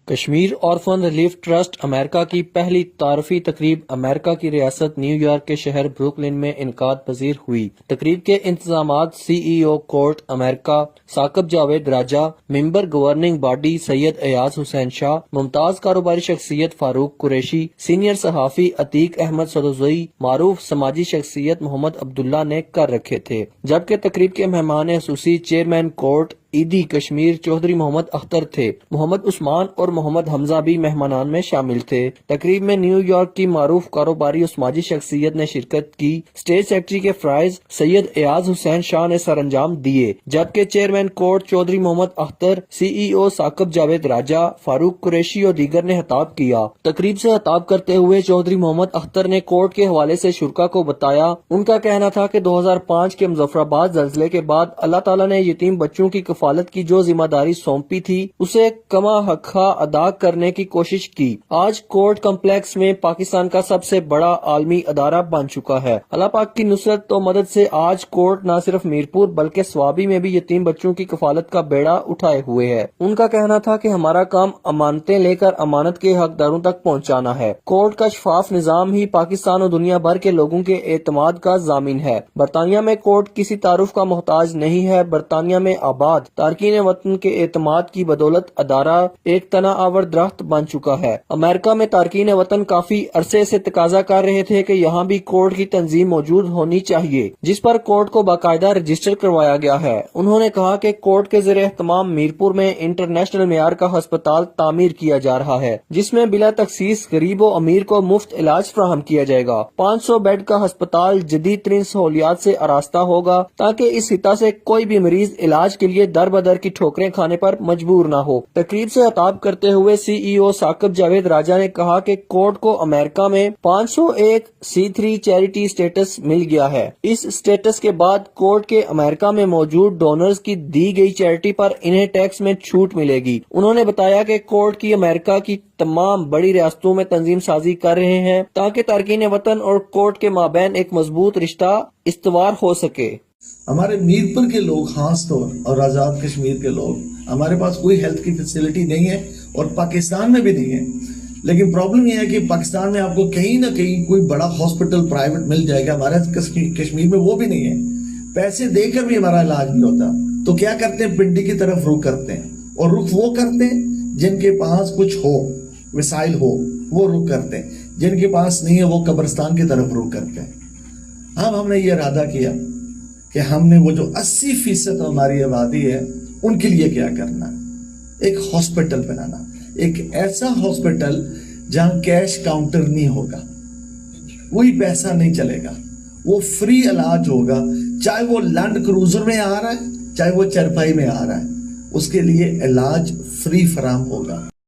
Kashmir orphan relief trust امریکہ کی پہلی تعارفی تقریب امریکہ کی ریاست نیو یارک کے شہر بروکلن میں انعقاد پذیر ہوئی۔ تقریب کے انتظامات سی ای او کورٹ امریکہ ثاقب جاوید راجہ، ممبر گورننگ باڈی سید ایاز حسین شاہ، ممتاز کاروباری شخصیت فاروق قریشی، سینئر صحافی عتیق احمد سدوزئی، معروف سماجی شخصیت محمد عبداللہ نے کر رکھے تھے، جبکہ تقریب کے مہمان خصوصی چیئرمین کورٹ عیدی کشمیر چودھری محمد اختر تھے۔ محمد عثمان اور محمد حمزہ بھی مہمانان میں شامل تھے۔ تقریب میں نیو یارک کی معروف کاروباری اور سماجی شخصیت نے شرکت کی۔ اسٹیٹ سیکرٹری کے فرائض سید ایاز حسین شاہ نے سر انجام دیے، جبکہ چیئرمین کورٹ چودھری محمد اختر، سی ای او ثاقب جاوید راجہ، فاروق قریشی اور دیگر نے خطاب کیا۔ تقریب سے خطاب کرتے ہوئے چودھری محمد اختر نے کورٹ کے حوالے سے شرکا کو بتایا، ان کا کہنا تھا کہ 2005 کے مظفرآباد زلزلے کے بعد اللہ تعالیٰ نے یتیم بچوں کی کفالت کی جو ذمہ داری سونپی تھی اسے کما حقہ ادا کرنے کی کوشش کی۔ آج کورٹ کمپلیکس میں پاکستان کا سب سے بڑا عالمی ادارہ بن چکا ہے۔ اللہ پاک کی نصرت و مدد سے آج کورٹ نہ صرف میرپور بلکہ سوابی میں بھی یتیم بچوں کی کفالت کا بیڑا اٹھائے ہوئے ہے۔ ان کا کہنا تھا کہ ہمارا کام امانتیں لے کر امانت کے حقداروں تک پہنچانا ہے۔ کورٹ کا شفاف نظام ہی پاکستان اور دنیا بھر کے لوگوں کے اعتماد کا ضامن ہے۔ برطانیہ میں کورٹ کسی تعارف کا محتاج نہیں ہے۔ برطانیہ میں آباد تارکین وطن کے اعتماد کی بدولت ادارہ ایک تنا آور درخت بن چکا ہے۔ امریکہ میں تارکین وطن کافی عرصے سے تقاضا کر رہے تھے کہ یہاں بھی کورٹ کی تنظیم موجود ہونی چاہیے، جس پر کورٹ کو باقاعدہ رجسٹر کروایا گیا ہے۔ انہوں نے کہا کہ کورٹ کے زیر اہتمام میرپور میں انٹرنیشنل معیار کا ہسپتال تعمیر کیا جا رہا ہے، جس میں بلا تخصیص غریب و امیر کو مفت علاج فراہم کیا جائے گا۔ 500 بیڈ کا ہسپتال جدید ترین سہولیات سے آراستہ ہوگا تاکہ اس خطہ سے کوئی بھی مریض علاج کے لیے در بدر کی ٹھوکریں کھانے پر مجبور نہ ہو۔ تقریب سے خطاب کرتے ہوئے سی ای او ثاقب جاوید راجہ نے کہا کہ کورٹ کو امریکہ میں 501 C3 چیریٹی سٹیٹس مل گیا ہے۔ اس سٹیٹس کے بعد کورٹ کے امریکہ میں موجود ڈونرز کی دی گئی چیریٹی پر انہیں ٹیکس میں چھوٹ ملے گی۔ انہوں نے بتایا کہ کورٹ کی امریکہ کی تمام بڑی ریاستوں میں تنظیم سازی کر رہے ہیں تاکہ تارکین وطن اور کورٹ کے مابین ایک مضبوط رشتہ استوار ہو سکے۔ ہمارے میرپور کے لوگ خاص طور اور آزاد کشمیر کے لوگ، ہمارے پاس کوئی ہیلتھ کی فیسلٹی نہیں ہے اور پاکستان میں بھی نہیں ہے، لیکن پرابلم یہ ہے کہ پاکستان میں آپ کو کہیں نہ کہیں کوئی بڑا ہاسپٹل پرائیویٹ مل جائے گا، ہمارے کشمیر میں وہ بھی نہیں ہے۔ پیسے دے کر بھی ہمارا علاج نہیں ہوتا، تو کیا کرتے ہیں، پنڈی کی طرف رخ کرتے ہیں، اور رخ وہ کرتے ہیں جن کے پاس کچھ ہو، وسائل ہو، وہ رخ کرتے ہیں، جن کے پاس نہیں ہے وہ قبرستان کی طرف رخ کرتے ہیں۔ اب ہم نے یہ ارادہ کیا کہ ہم نے وہ جو 80% ہماری آبادی ہے ان کے لیے کیا کرنا، ایک ہاسپٹل بنانا، ایک ایسا ہاسپٹل جہاں کیش کاؤنٹر نہیں ہوگا، کوئی پیسہ نہیں چلے گا، وہ فری علاج ہوگا، چاہے وہ لینڈ کروزر میں آ رہا ہے چاہے وہ چرپائی میں آ رہا ہے، اس کے لیے علاج فری فراہم ہوگا۔